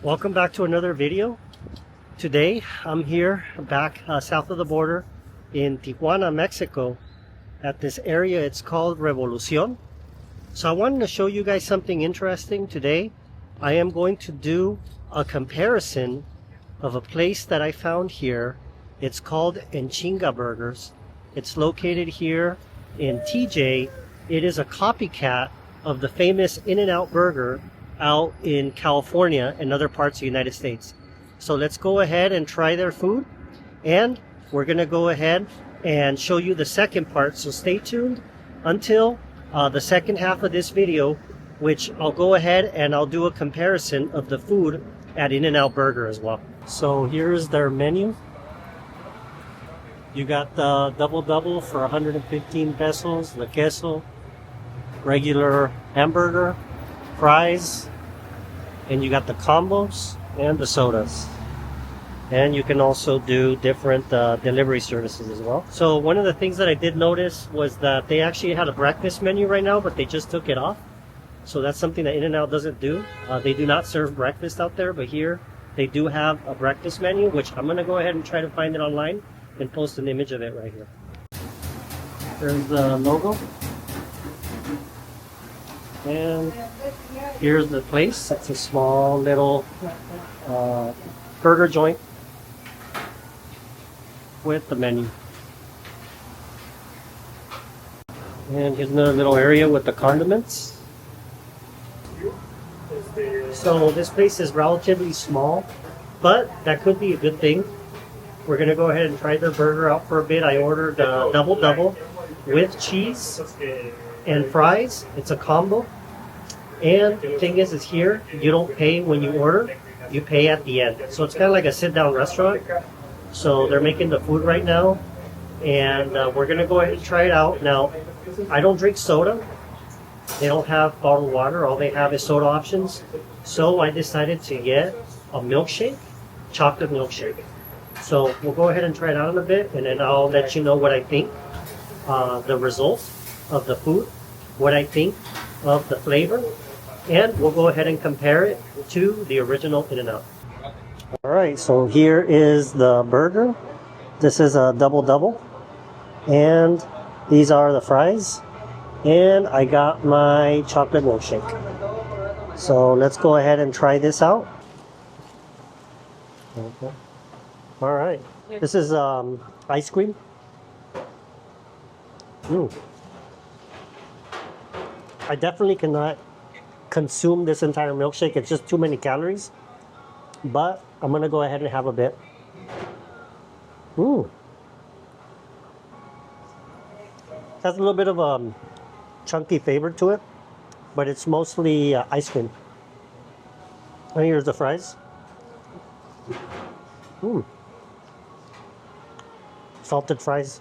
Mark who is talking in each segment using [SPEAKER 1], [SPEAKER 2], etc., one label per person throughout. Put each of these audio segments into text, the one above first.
[SPEAKER 1] Welcome back to another video. Today I'm here back south of the border in Tijuana, Mexico at this area. It's called Revolucion. So I wanted to show you guys something interesting today. I am going to do a comparison of a place that I found here. It's called Enchinga Burgers. It's located here in TJ. It is a copycat of the famous In-N-Out Burger out in California and other parts of the United States. So let's go ahead and try their food, and we're gonna go ahead and show you the second part. So stay tuned until the second half of this video, which I'll go ahead and I'll do a comparison of the food at In-N-Out Burger as well. So here's their menu. You got the double for 115 pesos, the queso, regular hamburger, fries, and you got the combos and the sodas. And you can also do different delivery services as well. So one of the things that I did notice was that they actually had a breakfast menu right now, but they just took it off. So that's something that In-N-Out doesn't do. They do not serve breakfast out there, but here they do have a breakfast menu, which I'm gonna go ahead and try to find it online and post an image of it right here. There's the logo. And here's the place. It's a small little burger joint with the menu. And here's another little area with the condiments. So this place is relatively small, but that could be a good thing. We're gonna go ahead and try their burger out for a bit. I ordered a double with cheese and fries. It's a combo. And the thing is here, you don't pay when you order, you pay at the end. So it's kind of like a sit-down restaurant. So they're making the food right now, and we're gonna go ahead and try it out. Now, I don't drink soda. They don't have bottled water. All they have is soda options. So I decided to get a milkshake, chocolate milkshake. So we'll go ahead and try it out in a bit, and then I'll let you know what I think, the results of the food, what I think of the flavor, and we'll go ahead and compare it to the original In-N-Out. All right, so here is the burger. This is a double, and these are the fries, and I got my chocolate milkshake. So let's go ahead and try this out. Okay. All right, this is ice cream. I definitely cannot consume this entire milkshake. It's just too many calories. But I'm gonna go ahead and have a bit. Has a little bit of a chunky flavor to it, but it's mostly ice cream. And here's the fries. Salted fries.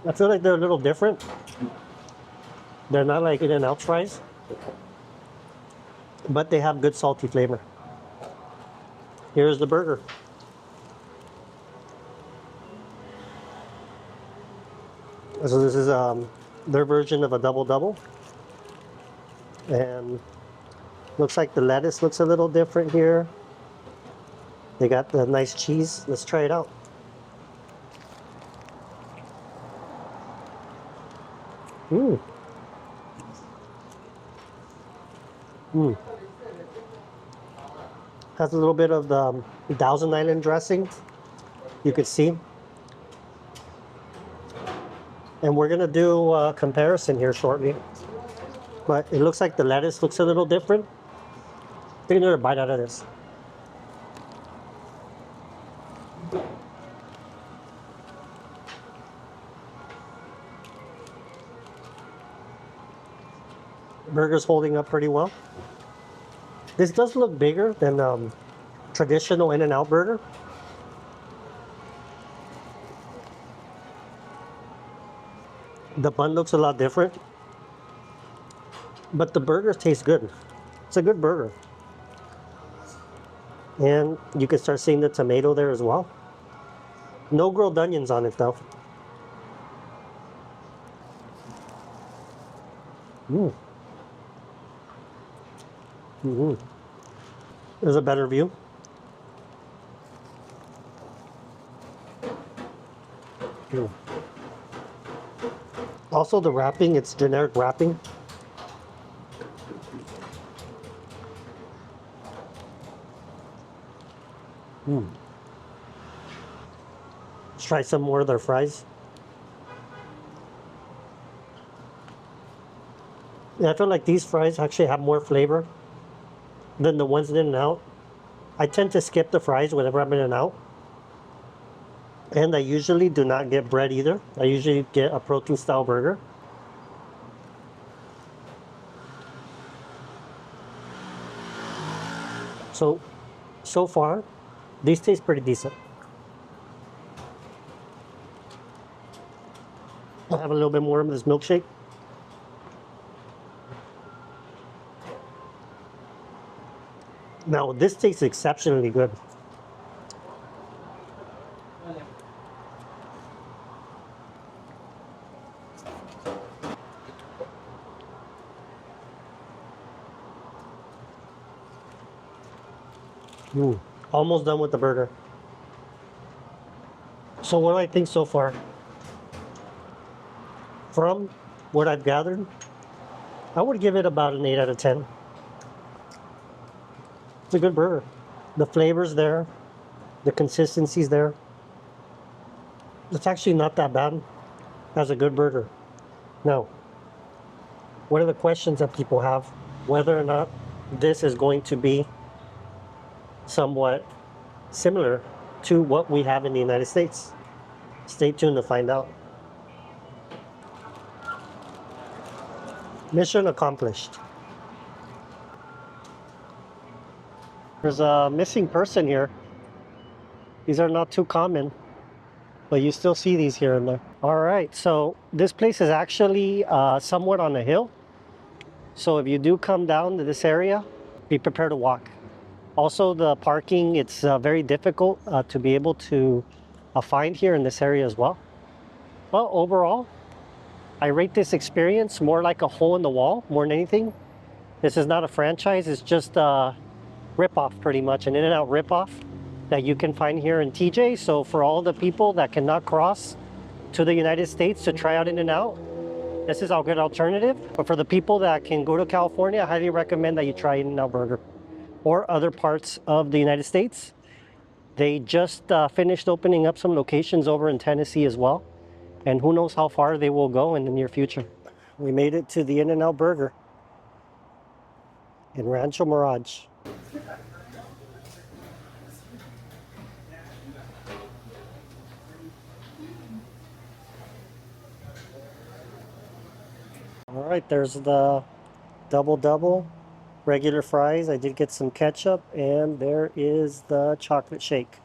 [SPEAKER 1] I feel like they're a little different. They're not like In-N-Out fries, but they have good salty flavor. Here's the burger. So this is their version of a double, and looks like the lettuce looks a little different here. They got the nice cheese. Let's try it out. Has a little bit of the Thousand Island dressing, you could see. And we're gonna do a comparison here shortly. But it looks like the lettuce looks a little different. Take another bite out of this. Burger's holding up pretty well. This does look bigger than traditional In-N-Out burger. The bun looks a lot different, but the burger tastes good. It's a good burger. And you can start seeing the tomato there as well. No grilled onions on it though. There's a better view. Also the wrapping, it's generic wrapping. Let's try some more of their fries. Yeah, I feel like these fries actually have more flavor than the ones in In-N-Out. I tend to skip the fries whenever I'm in and out. And I usually do not get bread either. I usually get a protein style burger. So far, these taste pretty decent. I'll have a little bit more of this milkshake. Now, this tastes exceptionally good. Almost done with the burger. So what do I think so far? From what I've gathered, I would give it about an 8 out of 10. It's a good burger. The flavor's there. The consistency's there. It's actually not that bad as a good burger. Now, what are the questions that people have? Whether or not this is going to be somewhat similar to what we have in the United States. Stay tuned to find out. Mission accomplished. There's a missing person here. These are not too common, but you still see these here and there. All right, so this place is actually somewhat on a hill. So if you do come down to this area, be prepared to walk. Also, the parking, it's very difficult to be able to find here in this area as well. Well, overall, I rate this experience more like a hole in the wall more than anything. This is not a franchise, it's just a ripoff pretty much, an In-N-Out ripoff that you can find here in TJ. So for all the people that cannot cross to the United States to try out In-N-Out, this is a good alternative. But for the people that can go to California, I highly recommend that you try In-N-Out Burger or other parts of the United States. They just finished opening up some locations over in Tennessee as well. And who knows how far they will go in the near future. We made it to the In-N-Out Burger in Rancho Mirage. All right, there's the double, regular fries. I did get some ketchup, and there is the chocolate shake.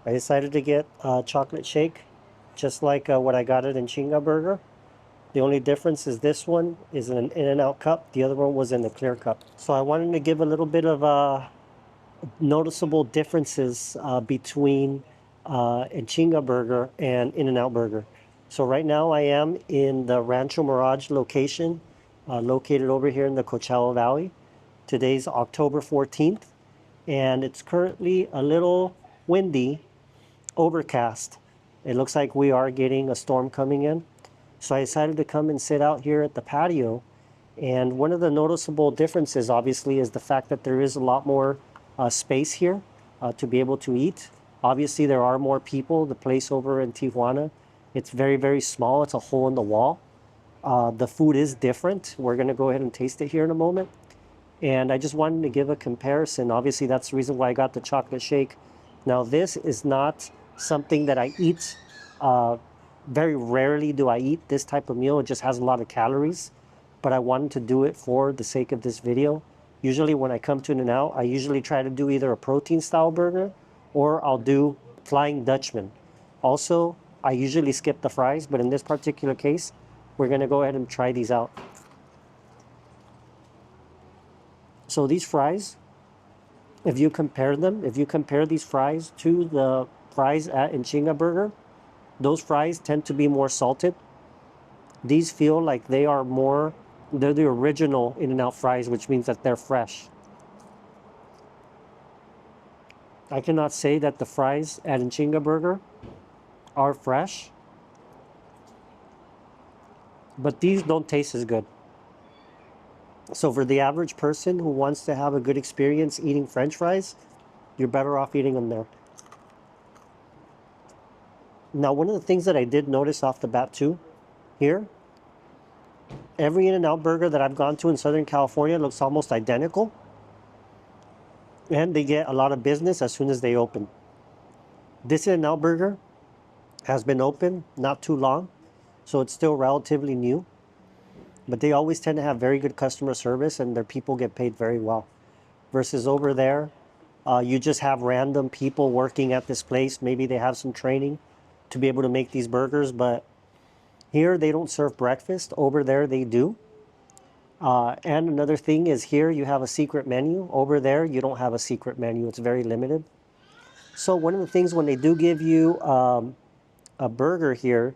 [SPEAKER 1] I decided to get a chocolate shake, just like what I got at Enchinga Burger. The only difference is this one is in an In-N-Out cup. The other one was in the clear cup. So I wanted to give a little bit of noticeable differences between Enchinga Burger and In-N-Out Burger. So right now I am in the Rancho Mirage location, located over here in the Coachella Valley. Today's October 14th, and it's currently a little windy, overcast. It looks like we are getting a storm coming in. So I decided to come and sit out here at the patio. And one of the noticeable differences, obviously, is the fact that there is a lot more space here to be able to eat. Obviously, there are more people. The place over in Tijuana, it's very, very small. It's a hole in the wall. The food is different. We're going to go ahead and taste it here in a moment. And I just wanted to give a comparison. Obviously, that's the reason why I got the chocolate shake. Now, this is not something that I eat. Very rarely do I eat this type of meal. It just has a lot of calories. But I wanted to do it for the sake of this video. Usually when I come to In-N-Out, I usually try to do either a protein style burger or I'll do Flying Dutchman. Also, I usually skip the fries, but in this particular case, we're gonna go ahead and try these out. So these fries, if you compare these fries to the fries at Enchinga Burger, those fries tend to be more salted. These feel like they are more They're the original In-N-Out fries, which means that they're fresh. I cannot say that the fries at Enchinga Burger are fresh, but these don't taste as good. So for the average person who wants to have a good experience eating French fries, you're better off eating them there. Now, one of the things that I did notice off the bat too, here, every In-N-Out burger that I've gone to in Southern California looks almost identical. And they get a lot of business as soon as they open. This In-N-Out burger has been open not too long, so it's still relatively new. But they always tend to have very good customer service and their people get paid very well. Versus over there, you just have random people working at this place. Maybe they have some training to be able to make these burgers, but here they don't serve breakfast. Over there they do. And another thing is here you have a secret menu. Over there you don't have a secret menu. It's very limited. So one of the things when they do give you a burger here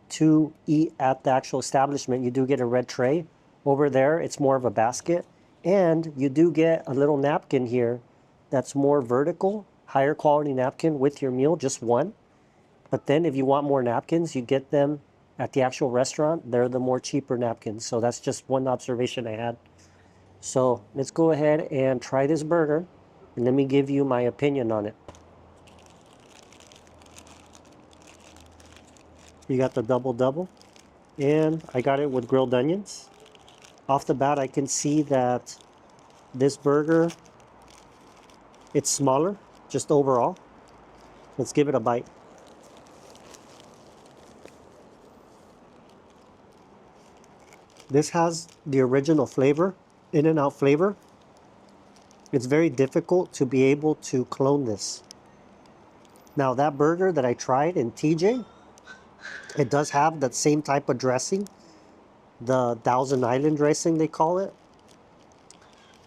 [SPEAKER 1] to eat at the actual establishment, you do get a red tray. Over there it's more of a basket. And you do get a little napkin here that's more vertical, higher quality napkin with your meal, just one. But then if you want more napkins, you get them at the actual restaurant. They're the more cheaper napkins. So that's just one observation I had. So let's go ahead and try this burger and let me give you my opinion on it. You got the double and I got it with grilled onions. Off the bat, I can see that this burger, it's smaller, just overall. Let's give it a bite. This has the original flavor, In-N-Out flavor. It's very difficult to be able to clone this. Now that burger that I tried in TJ, it does have that same type of dressing, the Thousand Island dressing they call it.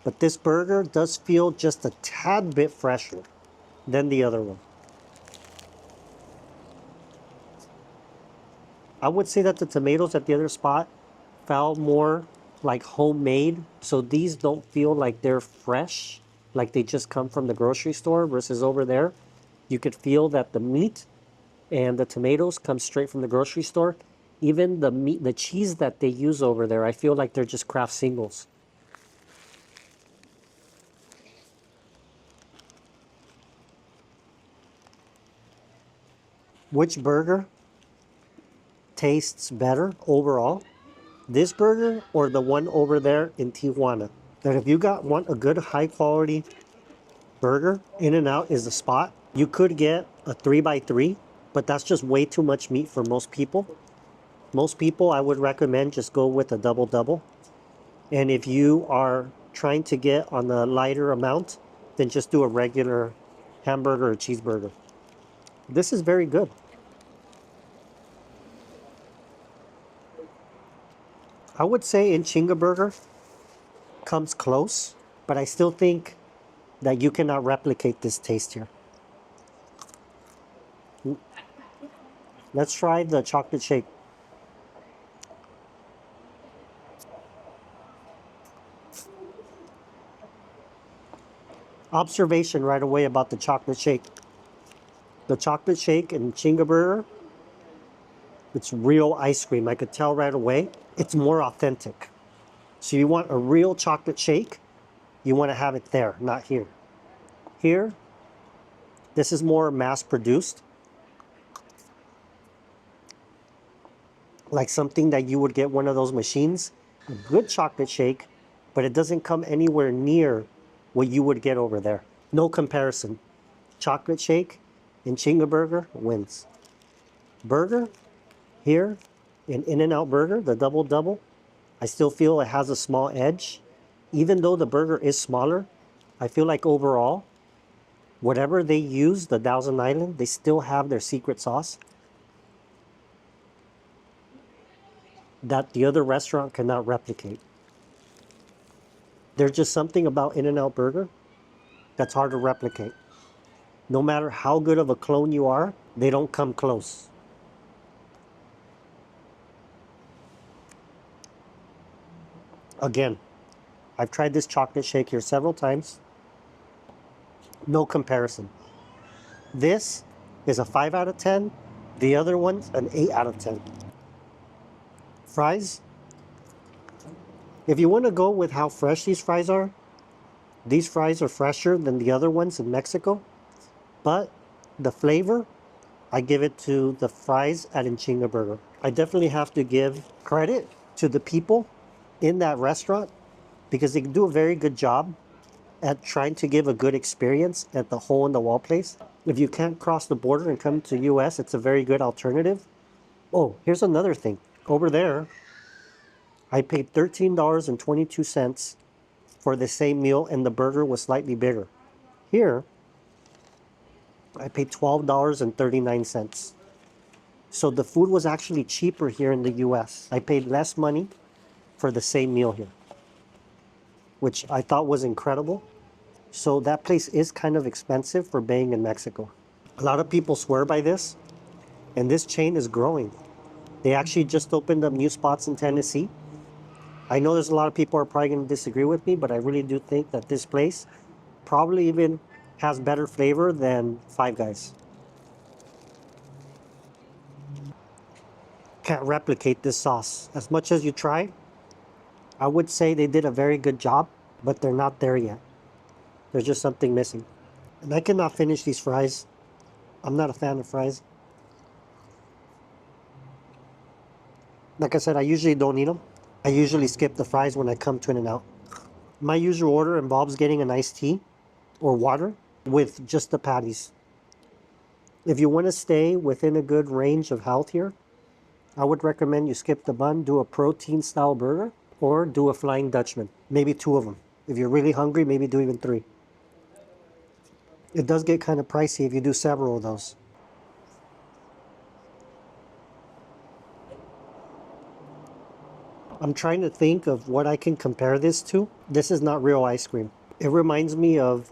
[SPEAKER 1] But this burger does feel just a tad bit fresher than the other one. I would say that the tomatoes at the other spot felt more like homemade. So these don't feel like they're fresh, like they just come from the grocery store, versus over there, you could feel that the meat and the tomatoes come straight from the grocery store. Even the meat, the cheese that they use over there, I feel like they're just Kraft singles. Which burger tastes better overall? This burger or the one over there in Tijuana? That if you want a good high quality burger, In-N-Out is the spot. You could get a 3x3, but that's just way too much meat for most people. Most people, I would recommend just go with a double. And if you are trying to get on a lighter amount, then just do a regular hamburger or cheeseburger. This is very good. I would say Enchinga Burger comes close, but I still think that you cannot replicate this taste here. Let's try the chocolate shake. Observation right away about the chocolate shake. The chocolate shake in Enchinga Burger, it's real ice cream. I could tell right away. It's more authentic. So you want a real chocolate shake, you want to have it there, not here. Here, this is more mass produced. Like something that you would get one of those machines. A good chocolate shake, but it doesn't come anywhere near what you would get over there. No comparison. Chocolate shake, Enchinga Burger wins. Burger, here, in In-N-Out Burger, the double, I still feel it has a small edge. Even though the burger is smaller, I feel like overall, whatever they use, the Thousand Island, they still have their secret sauce that the other restaurant cannot replicate. There's just something about In-N-Out Burger that's hard to replicate. No matter how good of a clone you are, they don't come close. Again, I've tried this chocolate shake here several times. No comparison. This is a 5 out of 10. The other one's an 8 out of 10. Fries. If you want to go with how fresh these fries are fresher than the other ones in Mexico. But the flavor, I give it to the fries at Enchinga Burger. I definitely have to give credit to the people in that restaurant because they do a very good job at trying to give a good experience at the hole in the wall place. If you can't cross the border and come to US, it's a very good alternative. Oh, here's another thing. Over there, I paid $13.22 for the same meal and the burger was slightly bigger. Here, I paid $12.39. So the food was actually cheaper here in the US. I paid less money for the same meal here, which I thought was incredible. So that place is kind of expensive for being in Mexico. A lot of people swear by this, and this chain is growing. They actually just opened up new spots in Tennessee. I know there's a lot of people are probably going to disagree with me, but I really do think that this place probably even has better flavor than Five Guys. Can't replicate this sauce. As much as you try, I would say they did a very good job, but they're not there yet. There's just something missing. And I cannot finish these fries. I'm not a fan of fries. Like I said, I usually don't eat them. I usually skip the fries when I come to In-N-Out. My usual order involves getting an iced tea or water with just the patties. If you want to stay within a good range of health here, I would recommend you skip the bun, do a protein style burger, or do a Flying Dutchman. Maybe 2 of them. If you're really hungry, maybe do even 3. It does get kind of pricey if you do several of those. I'm trying to think of what I can compare this to. This is not real ice cream. It reminds me of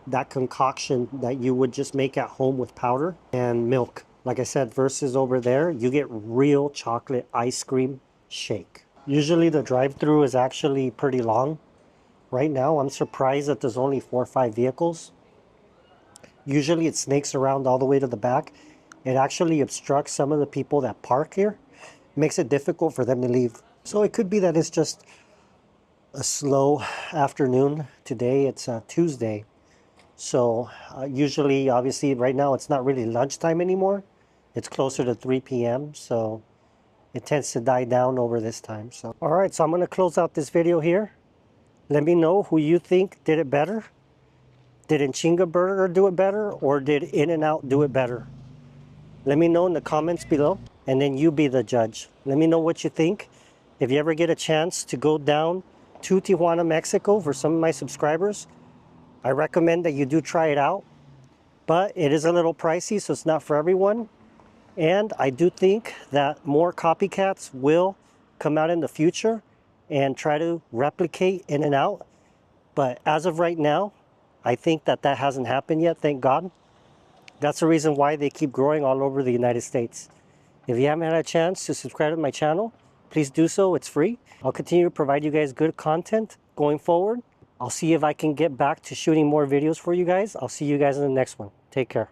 [SPEAKER 1] that concoction that you would just make at home with powder and milk. Like I said, versus over there, you get real chocolate ice cream shake. Usually the drive-through is actually pretty long. Right now, I'm surprised that there's only 4 or 5 vehicles. Usually it snakes around all the way to the back. It actually obstructs some of the people that park here. Makes it difficult for them to leave. So it could be that it's just a slow afternoon. Today it's Tuesday. So usually, obviously, right now it's not really lunchtime anymore. It's closer to 3 p.m. So it tends to die down over this time. So, all right, so I'm going to close out this video here. Let me know who you think did it better. Did Enchinga Burger do it better, or did In-N-Out do it better? Let me know in the comments below, and then you be the judge. Let me know what you think. If you ever get a chance to go down to Tijuana, Mexico for some of my subscribers, I recommend that you do try it out. But it is a little pricey, so it's not for everyone. And I do think that more copycats will come out in the future and try to replicate In-N-Out. But as of right now, I think that that hasn't happened yet, thank God. That's the reason why they keep growing all over the United States. If you haven't had a chance to subscribe to my channel, please do so. It's free. I'll continue to provide you guys good content going forward. I'll see if I can get back to shooting more videos for you guys. I'll see you guys in the next one. Take care.